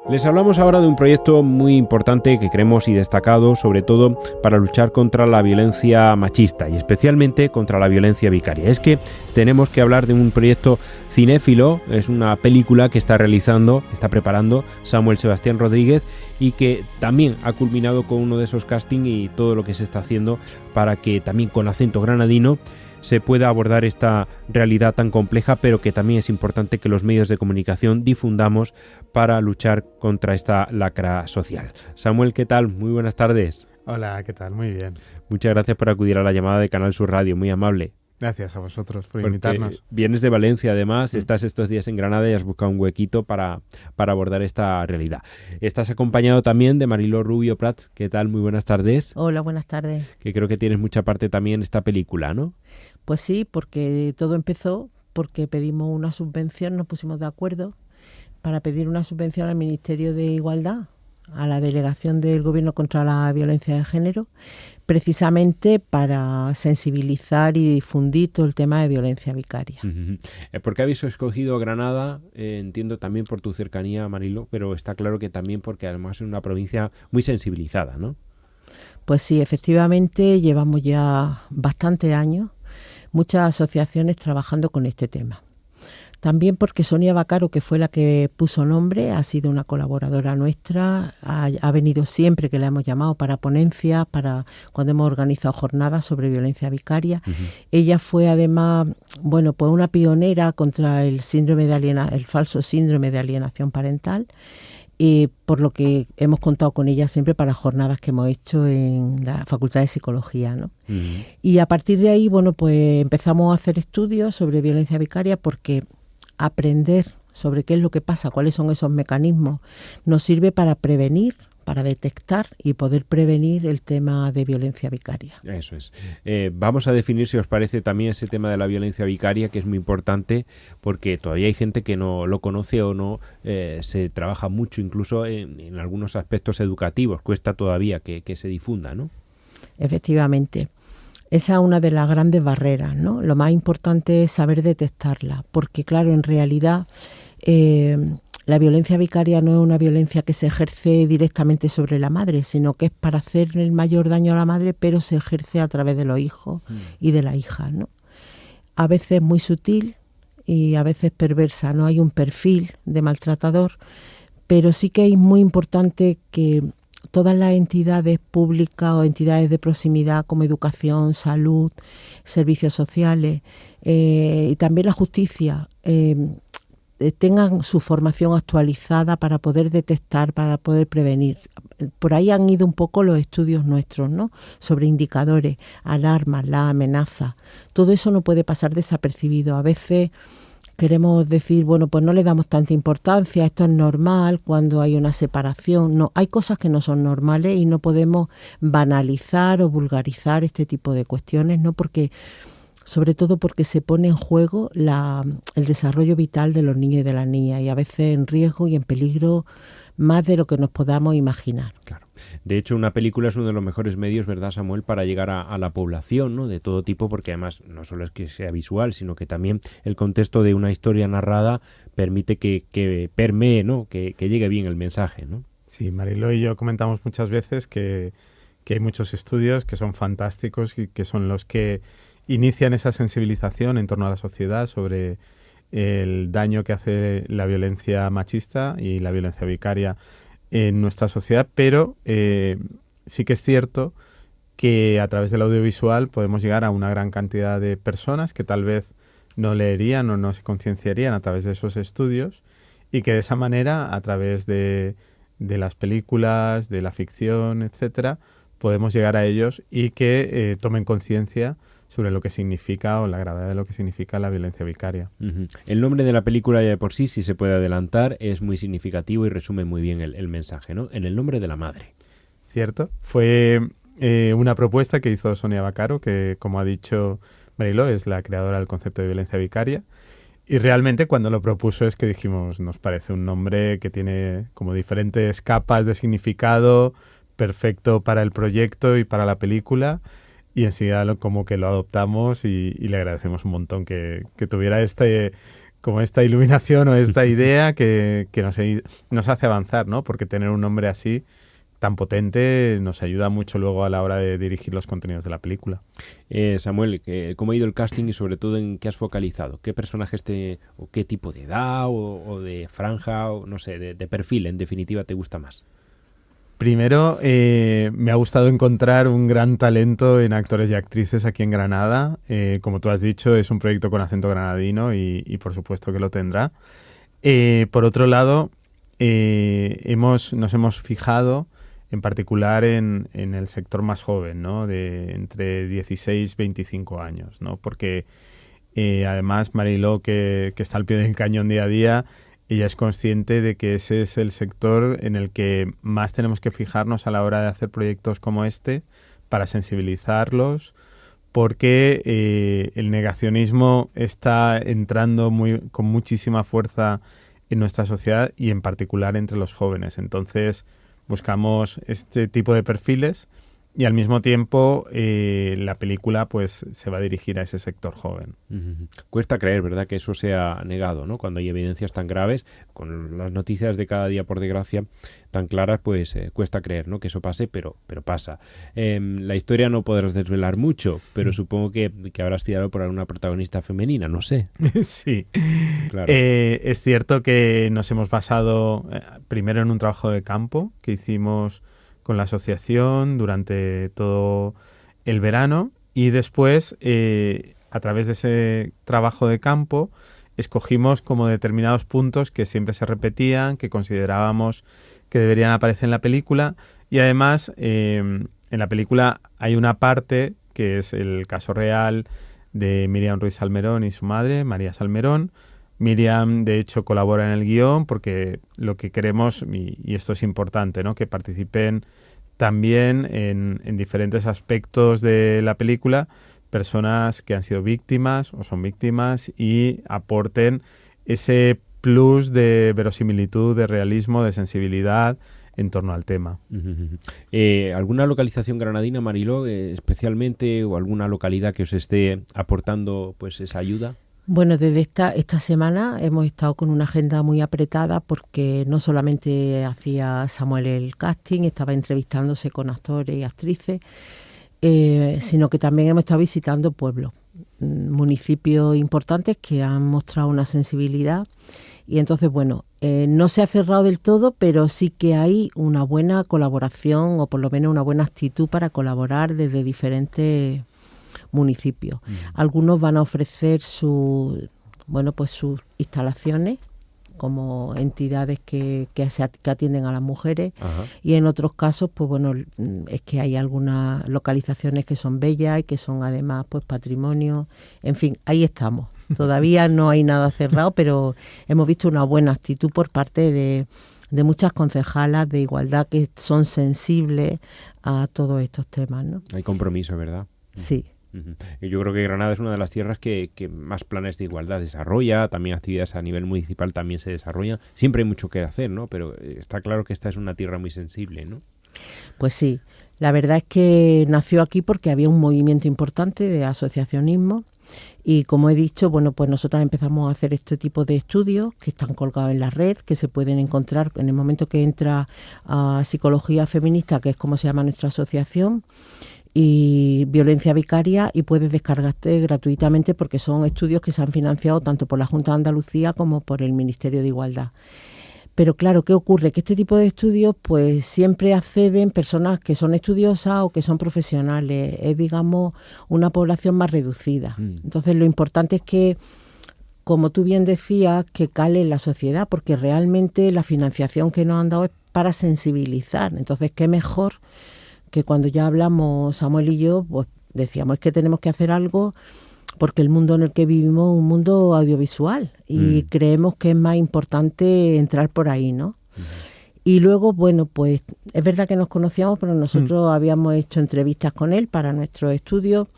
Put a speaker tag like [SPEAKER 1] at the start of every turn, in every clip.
[SPEAKER 1] Les hablamos ahora de un proyecto muy importante que creemos y destacado, sobre todo para luchar contra la violencia machista y especialmente contra la violencia vicaria. Es que tenemos que hablar de un proyecto cinéfilo, es una película que está preparando Samuel Sebastián Rodríguez y que también ha culminado con uno de esos castings y todo lo que se está haciendo para que también con acento granadino se pueda abordar esta realidad tan compleja, pero que también es importante que los medios de comunicación difundamos para luchar contra esta lacra social. Samuel, ¿qué tal? Muy buenas tardes.
[SPEAKER 2] Hola, ¿qué tal? Muy bien.
[SPEAKER 1] Muchas gracias por acudir a la llamada de Canal Sur Radio, muy amable.
[SPEAKER 2] Gracias a vosotros por invitarnos.
[SPEAKER 1] Vienes de Valencia, además, estás estos días en Granada y has buscado un huequito para abordar esta realidad. Estás acompañado también de Mariló Rubio Prats. ¿Qué tal? Muy buenas tardes.
[SPEAKER 3] Hola, buenas tardes.
[SPEAKER 1] Que creo que tienes mucha parte también en esta película, ¿no?
[SPEAKER 3] Pues sí, porque todo empezó porque pedimos una subvención, nos pusimos de acuerdo para pedir una subvención al Ministerio de Igualdad, a la Delegación del Gobierno contra la Violencia de Género, precisamente para sensibilizar y difundir todo el tema de violencia vicaria.
[SPEAKER 1] ¿Por qué habéis escogido Granada? Entiendo también por tu cercanía, Mariló, pero está claro que también porque además es una provincia muy sensibilizada, ¿no?
[SPEAKER 3] Pues sí, efectivamente llevamos ya bastantes años, muchas asociaciones trabajando con este tema. También porque Sonia Vaccaro, que fue la que puso nombre, ha sido una colaboradora nuestra, ha venido siempre que la hemos llamado para ponencias, para cuando hemos organizado jornadas sobre violencia vicaria. Ella fue además, pues una pionera contra el falso síndrome de alienación parental, por lo que hemos contado con ella siempre para las jornadas que hemos hecho en la Facultad de Psicología, ¿no? Y a partir de ahí, pues empezamos a hacer estudios sobre violencia vicaria porque aprender sobre qué es lo que pasa, cuáles son esos mecanismos, nos sirve para prevenir, para detectar y poder prevenir el tema de violencia vicaria.
[SPEAKER 1] Eso es. Vamos a definir, si os parece, también ese tema de la violencia vicaria, que es muy importante, porque todavía hay gente que no lo conoce o no se trabaja mucho, incluso en algunos aspectos educativos. Cuesta todavía que se difunda, ¿no?
[SPEAKER 3] Efectivamente. Esa es una de las grandes barreras, ¿no? Lo más importante es saber detectarla, porque claro, en realidad la violencia vicaria no es una violencia que se ejerce directamente sobre la madre, sino que es para hacer el mayor daño a la madre, pero se ejerce a través de los hijos y de las hijas, ¿no? A veces muy sutil y a veces perversa, no hay un perfil de maltratador, pero sí que es muy importante que todas las entidades públicas o entidades de proximidad como educación, salud, servicios sociales y también la justicia tengan su formación actualizada para poder detectar, para poder prevenir. Por ahí han ido un poco los estudios nuestros, ¿no? Sobre indicadores, alarmas, las amenazas. Todo eso no puede pasar desapercibido. A veces queremos decir, pues no le damos tanta importancia, esto es normal cuando hay una separación. No, hay cosas que no son normales y no podemos banalizar o vulgarizar este tipo de cuestiones, ¿no? Sobre todo porque se pone en juego el desarrollo vital de los niños y de las niñas y a veces en riesgo y en peligro más de lo que nos podamos imaginar.
[SPEAKER 1] Claro. De hecho, una película es uno de los mejores medios, ¿verdad, Samuel?, para llegar a la población, ¿no?, de todo tipo, porque además no solo es que sea visual, sino que también el contexto de una historia narrada permite que permee, ¿no?, que llegue bien el mensaje, ¿no?
[SPEAKER 2] Sí, Mariló y yo comentamos muchas veces que hay muchos estudios que son fantásticos y que son los que inician esa sensibilización en torno a la sociedad sobre el daño que hace la violencia machista y la violencia vicaria en nuestra sociedad, pero sí que es cierto que a través del audiovisual podemos llegar a una gran cantidad de personas que tal vez no leerían o no se concienciarían a través de esos estudios y que de esa manera, a través de las películas, de la ficción, etcétera, podemos llegar a ellos y que tomen conciencia sobre lo que significa o la gravedad de lo que significa la violencia vicaria.
[SPEAKER 1] El nombre de la película ya de por sí, si se puede adelantar, es muy significativo y resume muy bien el mensaje, ¿no? En el nombre de la madre.
[SPEAKER 2] Cierto. Fue una propuesta que hizo Sonia Vaccaro, que, como ha dicho Mariló, es la creadora del concepto de violencia vicaria. Y realmente cuando lo propuso es que dijimos, nos parece un nombre que tiene como diferentes capas de significado, perfecto para el proyecto y para la película. Y enseguida como que lo adoptamos y le agradecemos un montón que tuviera como esta iluminación o esta idea que nos hace avanzar, ¿no? Porque tener un nombre así tan potente nos ayuda mucho luego a la hora de dirigir los contenidos de la película.
[SPEAKER 1] Samuel, ¿cómo ha ido el casting y sobre todo en qué has focalizado? ¿Qué personajes o qué tipo de edad o de franja o no sé, de perfil en definitiva te gusta más?
[SPEAKER 2] Primero, me ha gustado encontrar un gran talento en actores y actrices aquí en Granada. Como tú has dicho, es un proyecto con acento granadino y por supuesto que lo tendrá. Por otro lado, nos hemos fijado en particular en el sector más joven, ¿no? De entre 16 y 25 años, ¿no? Porque además Mariló, que está al pie del cañón día a día, ella es consciente de que ese es el sector en el que más tenemos que fijarnos a la hora de hacer proyectos como este para sensibilizarlos, porque el negacionismo está entrando con muchísima fuerza en nuestra sociedad y en particular entre los jóvenes. Entonces buscamos este tipo de perfiles y al mismo tiempo la película pues se va a dirigir a ese sector joven.
[SPEAKER 1] Cuesta creer, ¿verdad?, que eso sea negado, ¿no? Cuando hay evidencias tan graves, con las noticias de cada día, por desgracia, tan claras, pues cuesta creer, ¿no?, que eso pase, pero pasa. La historia no podrás desvelar mucho, pero supongo que habrás tirado por alguna protagonista femenina, no sé.
[SPEAKER 2] Sí,
[SPEAKER 1] claro.
[SPEAKER 2] Es cierto que nos hemos basado primero en un trabajo de campo que hicimos con la asociación durante todo el verano y después, a través de ese trabajo de campo, escogimos como determinados puntos que siempre se repetían, que considerábamos que deberían aparecer en la película y además en la película hay una parte que es el caso real de Miriam Ruiz Salmerón y su madre, María Salmerón. Miriam, de hecho, colabora en el guión porque lo que queremos, y esto es importante, ¿no?, que participen también en diferentes aspectos de la película personas que han sido víctimas o son víctimas y aporten ese plus de verosimilitud, de realismo, de sensibilidad en torno al tema.
[SPEAKER 1] ¿Alguna localización granadina, Mariló, especialmente, o alguna localidad que os esté aportando pues esa ayuda?
[SPEAKER 3] Bueno, desde esta semana hemos estado con una agenda muy apretada porque no solamente hacía Samuel el casting, estaba entrevistándose con actores y actrices, sino que también hemos estado visitando pueblos, municipios importantes que han mostrado una sensibilidad. Y entonces, bueno, no se ha cerrado del todo, pero sí que hay una buena colaboración o por lo menos una buena actitud para colaborar desde diferentes municipios. Algunos van a ofrecer sus instalaciones como entidades que atienden a las mujeres. Ajá. Y en otros casos, pues bueno, es que hay algunas localizaciones que son bellas y que son además pues patrimonio. En fin, ahí estamos. Todavía no hay nada cerrado, pero hemos visto una buena actitud por parte de muchas concejalas de igualdad que son sensibles a todos estos temas, ¿no?
[SPEAKER 1] Hay compromiso, ¿verdad?
[SPEAKER 3] Sí.
[SPEAKER 1] Yo creo que Granada es una de las tierras que más planes de igualdad desarrolla, también actividades a nivel municipal también se desarrollan. Siempre hay mucho que hacer, ¿no? Pero está claro que esta es una tierra muy sensible, ¿no?
[SPEAKER 3] Pues sí, la verdad es que nació aquí porque había un movimiento importante de asociacionismo y, como he dicho, bueno, pues nosotros empezamos a hacer este tipo de estudios que están colgados en la red, que se pueden encontrar en el momento que entra a Psicología Feminista, que es como se llama nuestra asociación, y Violencia Vicaria, y puedes descargarte gratuitamente porque son estudios que se han financiado tanto por la Junta de Andalucía como por el Ministerio de Igualdad. Pero claro, ¿qué ocurre? Que este tipo de estudios pues siempre acceden personas que son estudiosas o que son profesionales, es digamos una población más reducida. Entonces lo importante es que, como tú bien decías, que cale en la sociedad, porque realmente la financiación que nos han dado es para sensibilizar. Entonces, ¿qué mejor que cuando ya hablamos Samuel y yo, pues decíamos es que tenemos que hacer algo porque el mundo en el que vivimos es un mundo audiovisual y creemos que es más importante entrar por ahí, ¿no? Y luego, bueno, pues es verdad que nos conocíamos, pero nosotros habíamos hecho entrevistas con él para nuestro estudio.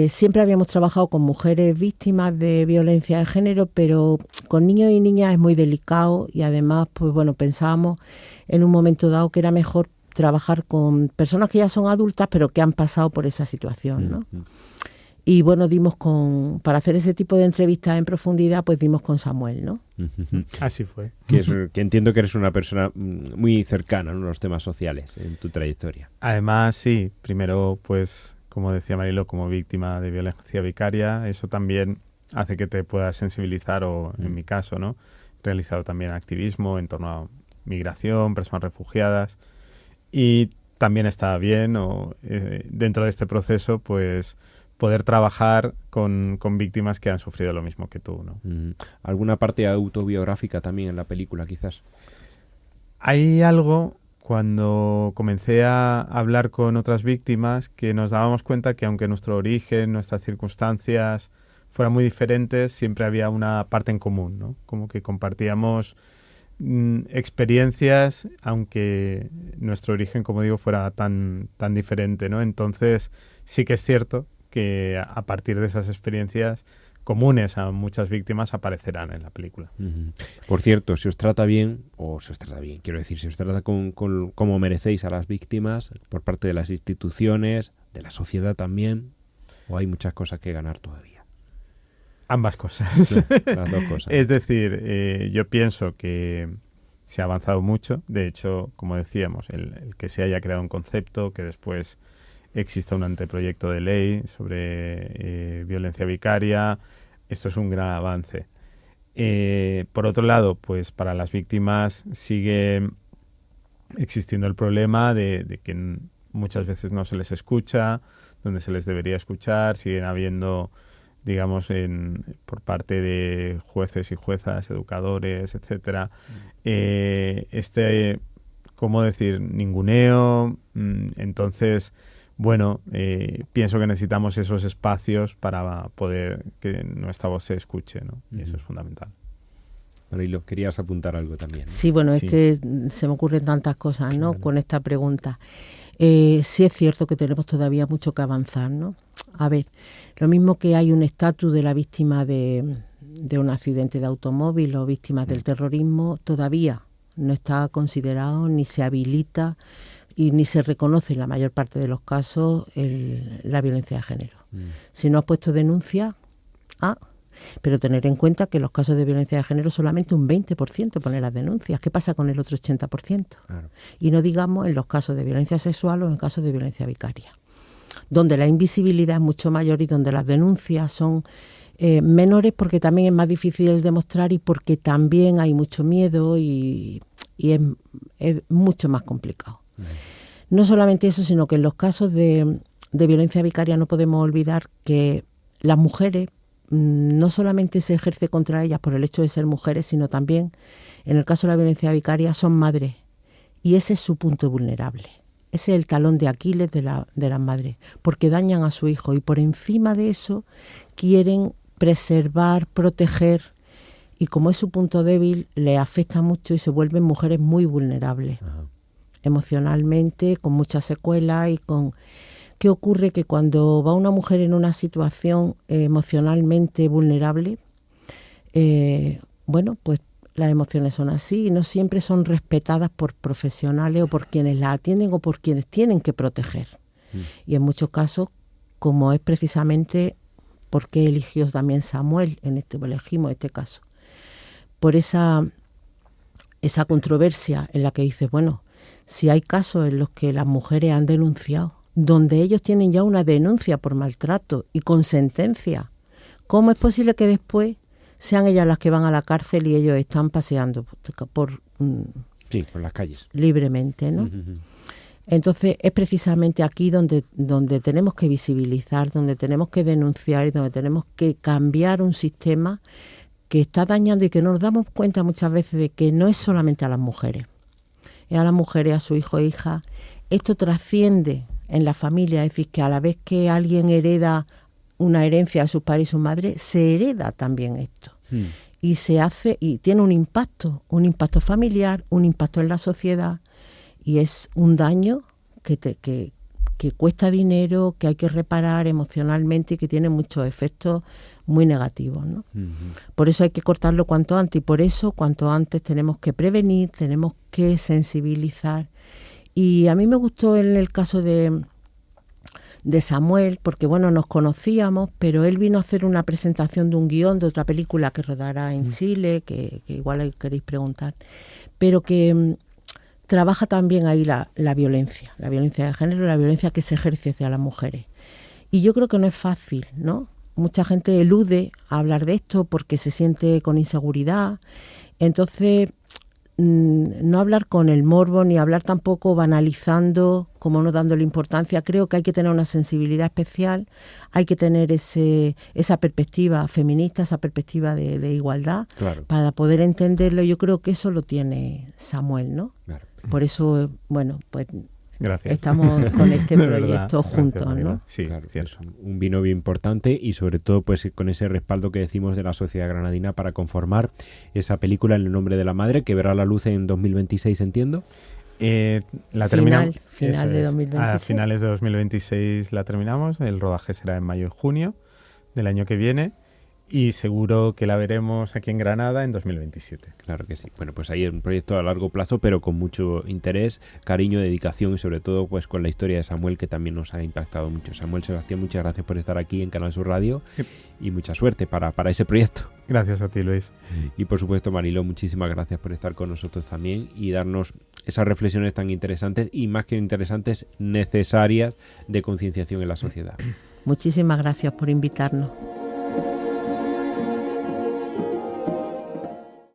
[SPEAKER 3] Siempre habíamos trabajado con mujeres víctimas de violencia de género, pero con niños y niñas es muy delicado y además, pues bueno, pensábamos en un momento dado que era mejor trabajar con personas que ya son adultas pero que han pasado por esa situación, ¿no? Y bueno, para hacer ese tipo de entrevistas en profundidad, pues dimos con Samuel, ¿no?
[SPEAKER 2] Así fue.
[SPEAKER 1] Que entiendo que eres una persona muy cercana, ¿no?, a los temas sociales en tu trayectoria.
[SPEAKER 2] Además, sí, primero, pues, como decía Marilo, como víctima de violencia vicaria, eso también hace que te puedas sensibilizar, o en mi caso, ¿no? He realizado también activismo en torno a migración, personas refugiadas, y también está bien, dentro de este proceso, pues, poder trabajar con víctimas que han sufrido lo mismo que tú, ¿no?
[SPEAKER 1] ¿Alguna parte autobiográfica también en la película, quizás?
[SPEAKER 2] Hay algo, cuando comencé a hablar con otras víctimas, que nos dábamos cuenta que aunque nuestro origen, nuestras circunstancias fueran muy diferentes, siempre había una parte en común, ¿no? Como que compartíamos experiencias, aunque nuestro origen, como digo, fuera tan diferente, ¿no? Entonces, sí que es cierto que a partir de esas experiencias comunes a muchas víctimas aparecerán en la película.
[SPEAKER 1] Por cierto, si os trata bien, quiero decir, si os trata como merecéis a las víctimas por parte de las instituciones, de la sociedad también, o hay muchas cosas que ganar todavía.
[SPEAKER 2] Ambas cosas.
[SPEAKER 1] Sí, las dos cosas.
[SPEAKER 2] Es decir, yo pienso que se ha avanzado mucho. De hecho, como decíamos, el que se haya creado un concepto, que después exista un anteproyecto de ley sobre violencia vicaria, esto es un gran avance. Por otro lado, pues para las víctimas sigue existiendo el problema de que muchas veces no se les escucha, donde se les debería escuchar, siguen habiendo, digamos, por parte de jueces y juezas, educadores, etcétera, ¿cómo decir?, ninguneo. Entonces, bueno, pienso que necesitamos esos espacios para poder que nuestra voz se escuche, ¿no? Y eso es fundamental.
[SPEAKER 1] Marilo, querías apuntar algo también, ¿no?
[SPEAKER 3] Sí, bueno,
[SPEAKER 2] Sí.
[SPEAKER 3] es que se me ocurren tantas cosas, ¿no?,
[SPEAKER 2] Claro.
[SPEAKER 3] con esta pregunta. Sí es cierto que tenemos todavía mucho que avanzar, ¿no? A ver, lo mismo que hay un estatus de la víctima de un accidente de automóvil o víctimas del terrorismo, todavía no está considerado ni se habilita y ni se reconoce en la mayor parte de los casos la violencia de género. Si no has puesto denuncia, pero tener en cuenta que en los casos de violencia de género solamente un 20% pone las denuncias. ¿Qué pasa con el otro 80%?
[SPEAKER 1] Claro.
[SPEAKER 3] Y no digamos en los casos de violencia sexual o en casos de violencia vicaria, donde la invisibilidad es mucho mayor y donde las denuncias son menores, porque también es más difícil demostrar y porque también hay mucho miedo y es mucho más complicado. No solamente eso, sino que en los casos de violencia vicaria no podemos olvidar que las mujeres no solamente se ejerce contra ellas por el hecho de ser mujeres, sino también, en el caso de la violencia vicaria, son madres. Y ese es su punto vulnerable. Ese es el talón de Aquiles de las madres, porque dañan a su hijo y por encima de eso quieren preservar, proteger, y como es su punto débil, les afecta mucho y se vuelven mujeres muy vulnerables. Ajá. Emocionalmente, con muchas secuelas y con... ¿Qué ocurre? Que cuando va una mujer en una situación emocionalmente vulnerable, bueno, pues las emociones son así y no siempre son respetadas por profesionales o por quienes la atienden o por quienes tienen que proteger. Y en muchos casos, como es precisamente porque eligió también Samuel, elegimos este caso, por esa controversia en la que dice, bueno, si hay casos en los que las mujeres han denunciado, donde ellos tienen ya una denuncia por maltrato y con sentencia, ¿cómo es posible que después sean ellas las que van a la cárcel y ellos están paseando por
[SPEAKER 1] las calles
[SPEAKER 3] libremente, ¿no? Entonces es precisamente aquí donde tenemos que visibilizar, donde tenemos que denunciar y donde tenemos que cambiar un sistema que está dañando y que nos damos cuenta muchas veces de que no es solamente a las mujeres, es a las mujeres, a su hijo e hija. Esto trasciende en la familia, es decir, que a la vez que alguien hereda una herencia de sus padres y su madre, se hereda también esto. Y se hace, y tiene un impacto familiar, un impacto en la sociedad, y es un daño que cuesta dinero, que hay que reparar emocionalmente y que tiene muchos efectos muy negativos, ¿no? Por eso hay que cortarlo cuanto antes, y por eso cuanto antes tenemos que prevenir, tenemos que sensibilizar. Y a mí me gustó en el caso de de Samuel, porque bueno, nos conocíamos, pero él vino a hacer una presentación de un guión de otra película que rodará en Chile, que igual queréis preguntar, pero que trabaja también ahí la violencia de género, la violencia que se ejerce hacia las mujeres. Y yo creo que no es fácil, ¿no? Mucha gente elude a hablar de esto porque se siente con inseguridad. Entonces, no hablar con el morbo, ni hablar tampoco banalizando, como no dándole importancia. Creo que hay que tener una sensibilidad especial, hay que tener esa perspectiva feminista, esa perspectiva de igualdad,
[SPEAKER 1] claro,
[SPEAKER 3] para poder entenderlo. Yo creo que eso lo tiene Samuel, ¿no?
[SPEAKER 1] Claro.
[SPEAKER 3] Por eso, bueno, pues
[SPEAKER 2] gracias.
[SPEAKER 3] Estamos con este
[SPEAKER 2] De
[SPEAKER 3] proyecto
[SPEAKER 2] verdad.
[SPEAKER 3] juntos,
[SPEAKER 2] Gracias,
[SPEAKER 3] ¿no?
[SPEAKER 2] Sí,
[SPEAKER 1] claro,
[SPEAKER 2] cierto.
[SPEAKER 1] es un binomio importante y sobre todo pues con ese respaldo que decimos de la sociedad granadina para conformar esa película En el nombre de la madre, que verá la luz en 2026, entiendo.
[SPEAKER 2] La terminamos.
[SPEAKER 3] Final de 2026.
[SPEAKER 2] A finales de 2026 la terminamos. El rodaje será en mayo y junio del año que viene. Y seguro que la veremos aquí en Granada en 2027.
[SPEAKER 1] Claro que sí. Bueno, pues ahí es un proyecto a largo plazo, pero con mucho interés, cariño, dedicación y sobre todo pues con la historia de Samuel, que también nos ha impactado mucho. Samuel, Sebastián, muchas gracias por estar aquí en Canal Sur Radio y mucha suerte para ese proyecto.
[SPEAKER 2] Gracias a ti, Luis.
[SPEAKER 1] Y por supuesto, Mariló, muchísimas gracias por estar con nosotros también y darnos esas reflexiones tan interesantes y más que interesantes, necesarias de concienciación en la sociedad.
[SPEAKER 3] Muchísimas gracias por invitarnos.